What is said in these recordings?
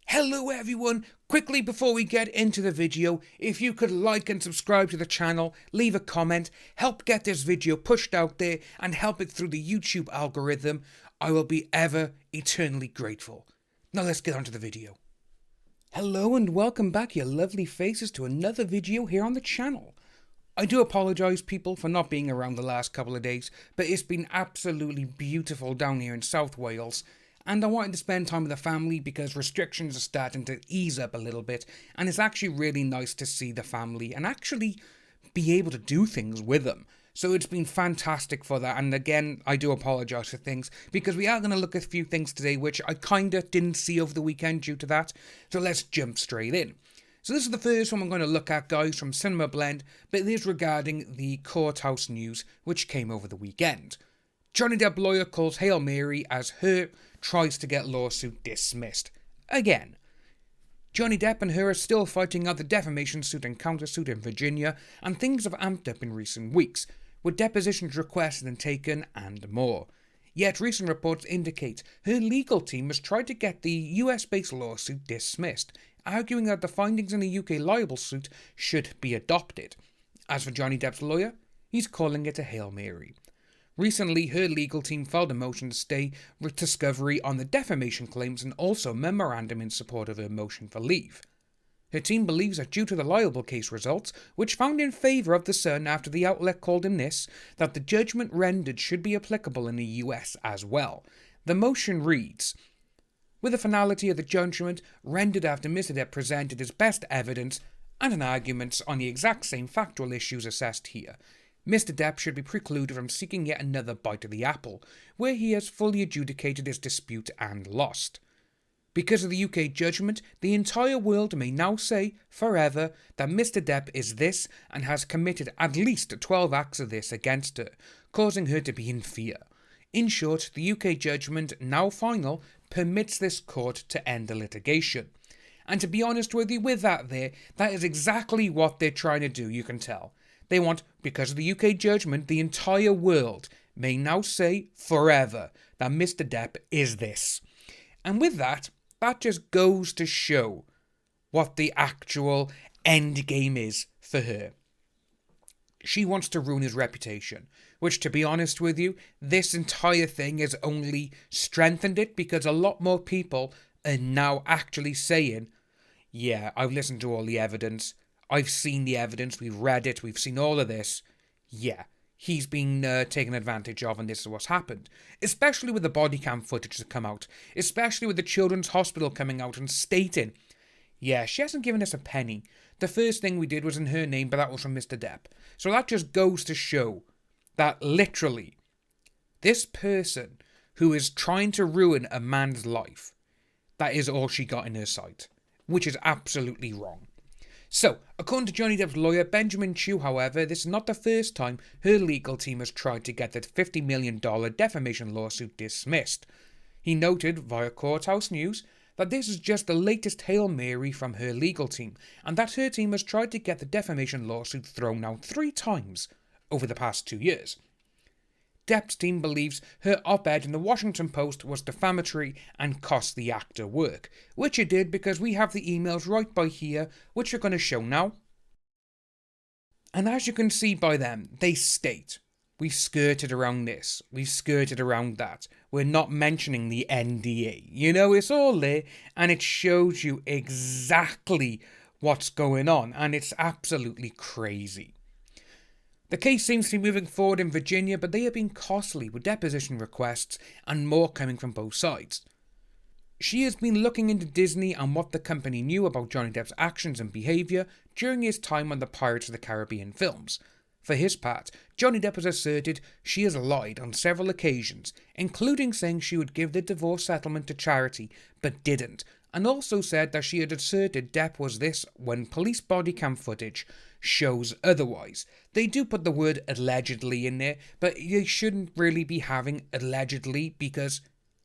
Hello everyone, quickly before we get into the video, if you could like and subscribe to the channel, leave a comment, help get this video pushed out there and help it through the YouTube algorithm, I will be ever eternally grateful. Now let's get on to the video. Hello and welcome back you lovely faces to another video here on the channel. I do apologise people for not being around the last couple of days, but it's been absolutely beautiful down here in South Wales. And I wanted to spend time with the family because restrictions are starting to ease up a little bit, and it's actually really nice to see the family and actually be able to do things with them. So it's been fantastic for that, and again, I do apologise for things, because we are going to look at a few things today which I kinda didn't see over the weekend due to that, so let's jump straight in. So this is the first one I'm going to look at, guys, from Cinema Blend, but it is regarding the courthouse news which came over the weekend. Johnny Depp lawyer calls Hail Mary as her tries to get lawsuit dismissed. Again. Johnny Depp and her are still fighting out the defamation suit and countersuit in Virginia, and things have amped up in recent weeks, with depositions requested and taken and more. Yet recent reports indicate her legal team has tried to get the US-based lawsuit dismissed, arguing that the findings in the UK libel suit should be adopted. As for Johnny Depp's lawyer, he's calling it a Hail Mary. Recently, her legal team filed a motion to stay with discovery on the defamation claims and also a memorandum in support of her motion for leave. Her team believes that due to the libel case results, which found in favour of the Sun after the outlet called him this, that the judgment rendered should be applicable in the US as well. The motion reads, with the finality of the judgment rendered after Mr. Depp presented his best evidence and an argument on the exact same factual issues assessed here, Mr. Depp should be precluded from seeking yet another bite of the apple, where he has fully adjudicated his dispute and lost. Because of the UK judgment, the entire world may now say, forever, that Mr. Depp is this and has committed at least 12 acts of this against her, causing her to be in fear. In short, the UK judgment, now final, permits this court to end the litigation. And to be honest with you, with that that is exactly what they're trying to do, you can tell. They want, because of the UK judgment, the entire world may now say forever that Mr. Depp is this. And with that just goes to show what the actual end game is for her. She wants to ruin his reputation, which, to be honest with you, this entire thing has only strengthened it because a lot more people are now actually saying, yeah, I've listened to all the evidence, I've seen the evidence, we've read it, we've seen all of this. Yeah, he's been taken advantage of and this is what's happened. Especially with the body cam footage that come out. Especially with the Children's Hospital coming out and stating, yeah, she hasn't given us a penny. The first thing we did was in her name, but that was from Mr. Depp. So that just goes to show that literally, this person who is trying to ruin a man's life, that is all she got in her sight. Which is absolutely wrong. So, according to Johnny Depp's lawyer, Benjamin Chew, however, this is not the first time her legal team has tried to get the $50 million defamation lawsuit dismissed. He noted, via Courthouse News, that this is just the latest Hail Mary from her legal team, and that her team has tried to get the defamation lawsuit thrown out 3 times over the past 2 years. Depp's team believes her op-ed in the Washington Post was defamatory and cost the actor work, which it did because we have the emails right by here, which we're going to show now. And as you can see by them, they state, we've skirted around this, we've skirted around that, we're not mentioning the NDA. You know, it's all there, and it shows you exactly what's going on, and it's absolutely crazy. The case seems to be moving forward in Virginia, but they have been costly with deposition requests and more coming from both sides. She has been looking into Disney and what the company knew about Johnny Depp's actions and behaviour during his time on the Pirates of the Caribbean films. For his part, Johnny Depp has asserted she has lied on several occasions, including saying she would give the divorce settlement to charity, but didn't, and also said that she had asserted Depp was this when police body cam footage shows otherwise. They do put the word allegedly in there, but you shouldn't really be having allegedly because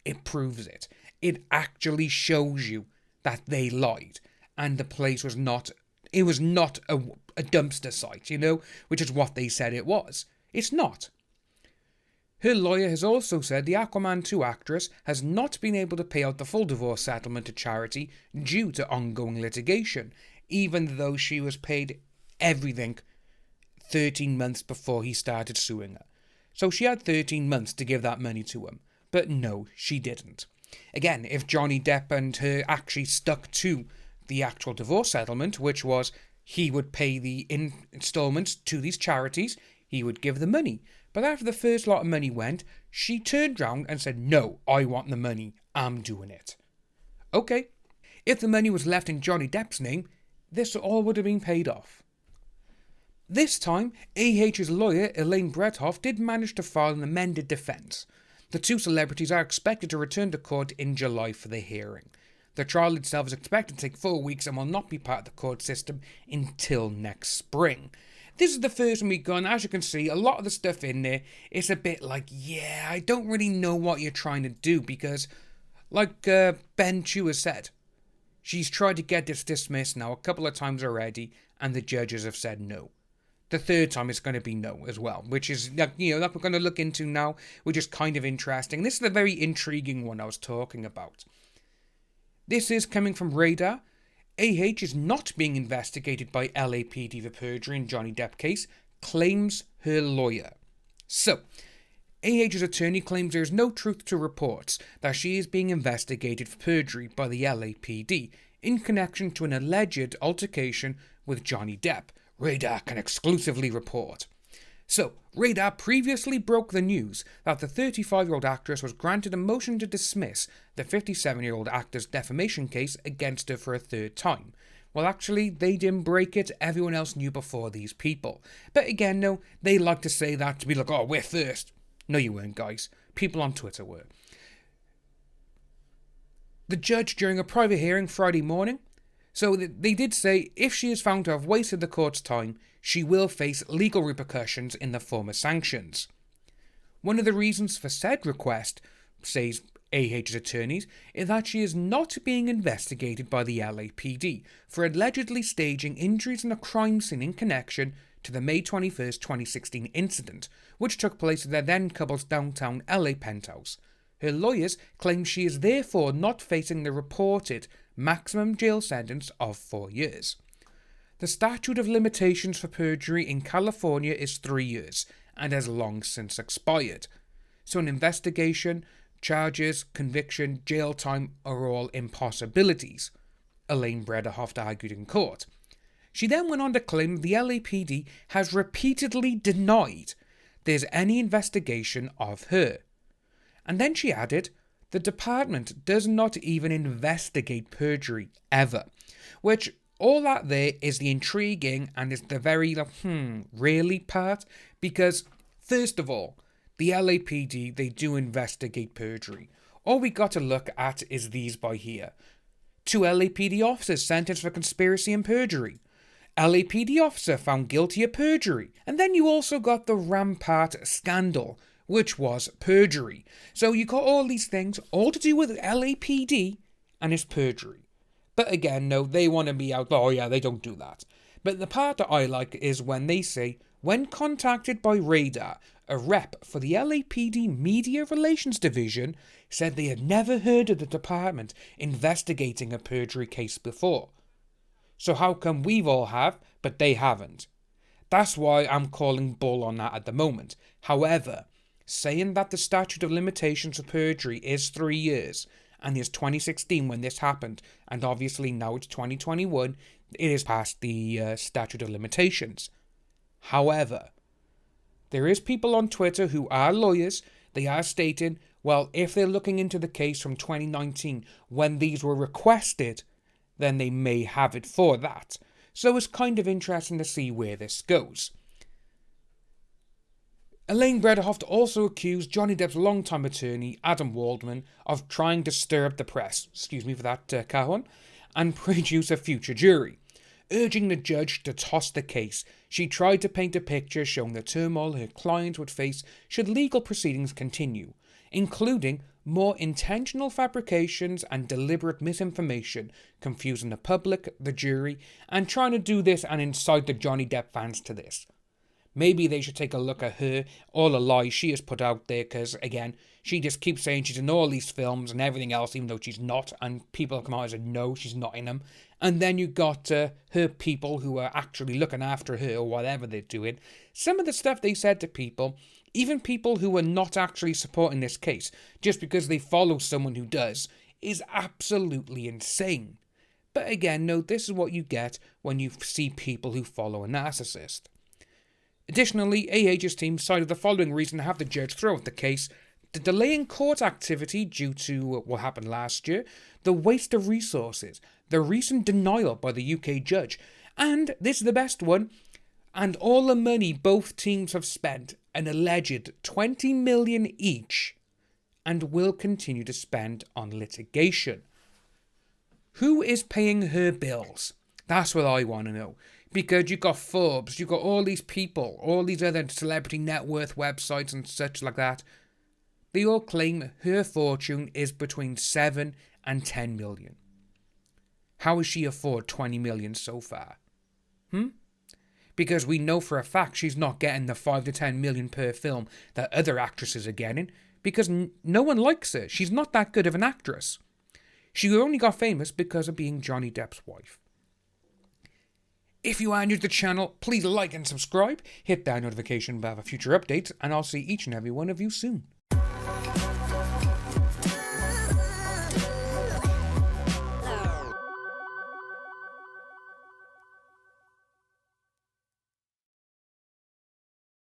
it proves it. It actually shows you that they lied and the place was not, it was not a dumpster site, you know, which is what they said it was. It's not. Her lawyer has also said the Aquaman 2 actress has not been able to pay out the full divorce settlement to charity due to ongoing litigation, even though she was paid everything 13 months before he started suing her. So she had 13 months to give that money to him. But no, she didn't. Again, if Johnny Depp and her actually stuck to the actual divorce settlement, which was he would pay the installments to these charities, he would give the money. But after the first lot of money went, she turned round and said, no, I want the money, I'm doing it. Okay, if the money was left in Johnny Depp's name, this all would have been paid off. This time, AH's lawyer, Elaine Bredhoff, did manage to file an amended defence. The two celebrities are expected to return to court in July for the hearing. The trial itself is expected to take 4 weeks and will not be part of the court system until next spring. This is the first one we've gone. As you can see, a lot of the stuff in there is a bit like, yeah, I don't really know what you're trying to do, because, like Ben Chu has said, she's tried to get this dismissed now a couple of times already, and the judges have said no. The third time it's going to be no as well, which is, that we're going to look into now, which is kind of interesting. This is the very intriguing one I was talking about. This is coming from Radar. AH is not being investigated by LAPD for perjury in Johnny Depp case, claims her lawyer. So, AH's attorney claims there is no truth to reports that she is being investigated for perjury by the LAPD in connection to an alleged altercation with Johnny Depp, Radar can exclusively report. So, Radar previously broke the news that the 35-year-old actress was granted a motion to dismiss the 57-year-old actor's defamation case against her for a third time. Well, actually, they didn't break it. Everyone else knew before these people. But again, no, they like to say that to be like, oh, we're first. No, you weren't, guys. People on Twitter were. The judge, during a private hearing Friday morning, so they did say if she is found to have wasted the court's time, she will face legal repercussions in the form of sanctions. One of the reasons for said request, says AH's attorneys, is that she is not being investigated by the LAPD for allegedly staging injuries in a crime scene in connection to the May 21st, 2016 incident, which took place at their then couple's downtown LA penthouse. Her lawyers claim she is therefore not facing the reported maximum jail sentence of 4 years. The statute of limitations for perjury in California is 3 years and has long since expired. So an investigation, charges, conviction, jail time are all impossibilities, Elaine Bredhoff argued in court. She then went on to claim the LAPD has repeatedly denied there's any investigation of her. And then she added, the department does not even investigate perjury, ever. Which, all that there is the intriguing and is the very, really part. Because, first of all, the LAPD, they do investigate perjury. All we got to look at is these by here. 2 LAPD officers sentenced for conspiracy and perjury. LAPD officer found guilty of perjury. And then you also got the Rampart scandal, which was perjury. So you got all these things, all to do with LAPD, and it's perjury. But again, no, they want to be out, oh yeah, they don't do that. But the part that I like is when they say, when contacted by Radar, a rep for the LAPD Media Relations Division said they had never heard of the department investigating a perjury case before. So how come we've all have, but they haven't? That's why I'm calling bull on that at the moment. However, saying that the statute of limitations for perjury is 3 years, and it's 2016 when this happened, and obviously now it's 2021, it is past the statute of limitations. However, there is people on Twitter who are lawyers, they are stating, well, if they're looking into the case from 2019, when these were requested, then they may have it for that. So it's kind of interesting to see where this goes. Elaine Bredhoff also accused Johnny Depp's longtime attorney, Adam Waldman, of trying to stir up the press, excuse me for that car horn, and produce a future jury. Urging the judge to toss the case, she tried to paint a picture showing the turmoil her client would face should legal proceedings continue, including more intentional fabrications and deliberate misinformation, confusing the public, the jury, and trying to do this and incite the Johnny Depp fans to this. Maybe they should take a look at her, all the lies she has put out there, because, again, she just keeps saying she's in all these films and everything else, even though she's not, and people come out and say, no, she's not in them. And then you got her people who are actually looking after her, or whatever they're doing. Some of the stuff they said to people, even people who are not actually supporting this case, just because they follow someone who does, is absolutely insane. But again, no, this is what you get when you see people who follow a narcissist. Additionally, AH's team cited the following reason to have the judge throw out the case: the delay in court activity due to what happened last year, the waste of resources, the recent denial by the UK judge, and, this is the best one, and all the money both teams have spent, an alleged 20 million each, and will continue to spend on litigation. Who is paying her bills? That's what I want to know. Because you've got Forbes, you've got all these people, all these other celebrity net worth websites and such like that. They all claim her fortune is between 7 and 10 million. How has she afforded 20 million so far? Because we know for a fact she's not getting the 5 to 10 million per film that other actresses are getting, because no one likes her. She's not that good of an actress. She only got famous because of being Johnny Depp's wife. If you are new to the channel, please like and subscribe, hit that notification bell for future updates, and I'll see each and every one of you soon.